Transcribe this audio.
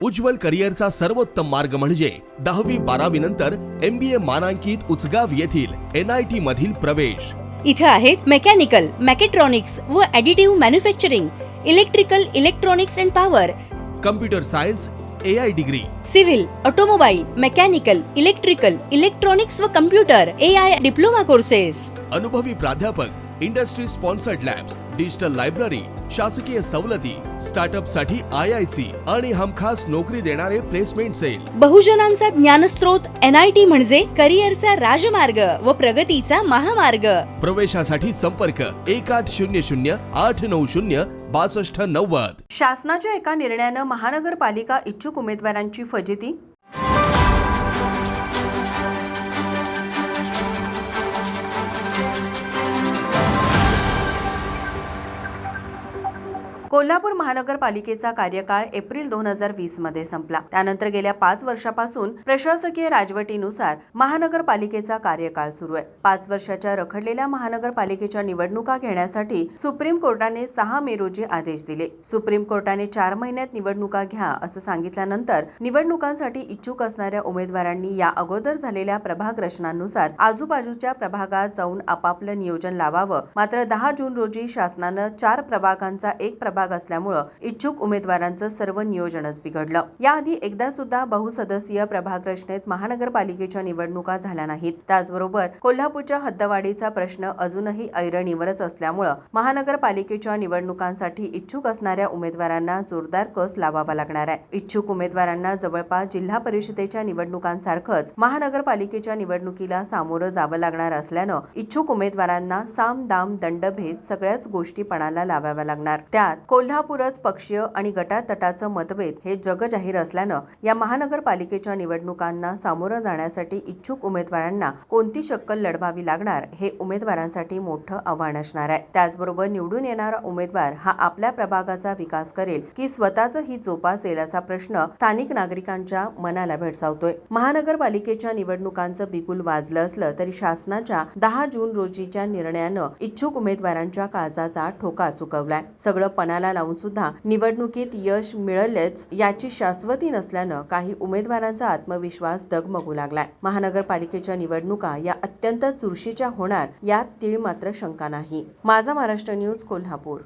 उज्ज्वल करिअरचा सर्वोत्तम मार्ग म्हणजे 10वी-12वी नंतर MBA मानांकित उचगाव येथील NIT मधील प्रवेश। इथे आहेत मेकॅनिकल, मॅकेट्रॉनिक्स व additive manufacturing, electrical, electronics and power, computer science, AI degree, civil, automobile, mechanical, electrical, electronics व कम्प्युटर AI डिप्लोमा कोर्सेस, अनुभवी प्राध्यापक, industry sponsored labs, digital library, शासकीय सवलती, स्टार्टअप साठी IIC आणि हमखास नोकरी देणारे प्लेसमेंट सेल। बहुजनांचा ज्ञानस्रोत NIT म्हणजे करिअरचा राजमार्ग व प्रगतीचा महामार्ग। प्रवेशासाठी संपर्क 1800-890-6290। शासनाच्या एका निर्णयानं महानगरपालिका इच्छुक उमेदवारांची फजिती। कोल्हापूर महानगरपालिकेचा कार्यकाळ एप्रिल 2020 मध्ये संपला। त्यानंतर गेल्या 5 वर्षापासून प्रशासकीय राजवटीनुसार महानगरपालिकेचा कार्यकाळ सुरू आहे। 5 वर्षाच्या रखडलेल्या महानगरपालिकेच्या निवडणुका घेण्यासाठी सुप्रीम कोर्टाने 6 मे रोजी आदेश दिले। सुप्रीम कोर्टाने 4 महिन्यात निवडणुका घ्या असं सांगितल्यानंतर निवडणुकांसाठी इच्छुक असणाऱ्या उमेदवारांनी या अगोदर झालेल्या प्रभाग रचनांनुसार आजूबाजूच्या प्रभागात जाऊन आपापलं नियोजन लावावं। मात्र 10 जून रोजी शासनानं 4 प्रभागांचा एक प्रभाग असल्यामुळे इच्छुक उमेदवारांचं सर्व नियोजनच बिघडलं। याआधी एकदा सुद्धा बहुसदस्यीय प्रभाग रचनेत महानगरपालिकेच्या निवडणुका झाल्या नाहीत। त्याचबरोबर कोल्हापूरच्या हद्दवाढीचा प्रश्न अजूनही ऐरणीवरच असल्यामुळे महानगरपालिकेच्या निवडणुकांसाठी इच्छुक असणाऱ्या उमेदवारांना जोरदार कस लावावा लागणार आहे। इच्छुक उमेदवारांना जवळपास जिल्हा परिषदेच्या निवडणुकांसारखंच महानगरपालिकेच्या निवडणुकीला सामोरं जावं लागणार असल्यानं इच्छुक उमेदवारांना साम दाम दंडभेद सगळ्याच गोष्टी पणाला लावाव्या लागणार। त्यात कोल्हापूरच पक्षीय आणि गटातटाचं मतभेद हे जगजाहीर असल्यानं या महानगरपालिकेच्या निवडणुकांना सामोरं जाण्यासाठी इच्छुक उमेदवारांना कोणती शक्कल लढवावी लागणार हे उमेदवारांसाठी मोठं आव्हान असणार आहे। त्याचबरोबर निवडून येणारा उमेदवार हा आपल्या प्रभागाचा विकास करेल की स्वतःचं ही जोपासेल असा प्रश्न स्थानिक नागरिकांच्या मनाला भेडसावतोय। महानगरपालिकेच्या निवडणुकांचं बिगुल वाजलं असलं तरी शासनाच्या 10 जून रोजीच्या निर्णयानं इच्छुक उमेदवारांच्या काळजाचा ठोका चुकवलाय। सगळं पणाला लावून सुद्धा निवडणुकीत यश मिळेलच याची शाश्वती नसल्यानं काही उमेदवारांचा आत्मविश्वास डगमगू लागलाय। महानगरपालिकेच्या निवडणुका या अत्यंत चुरशीच्या होणार यात तीळ मात्र शंका नाही। माझा महाराष्ट्र न्यूज, कोल्हापूर।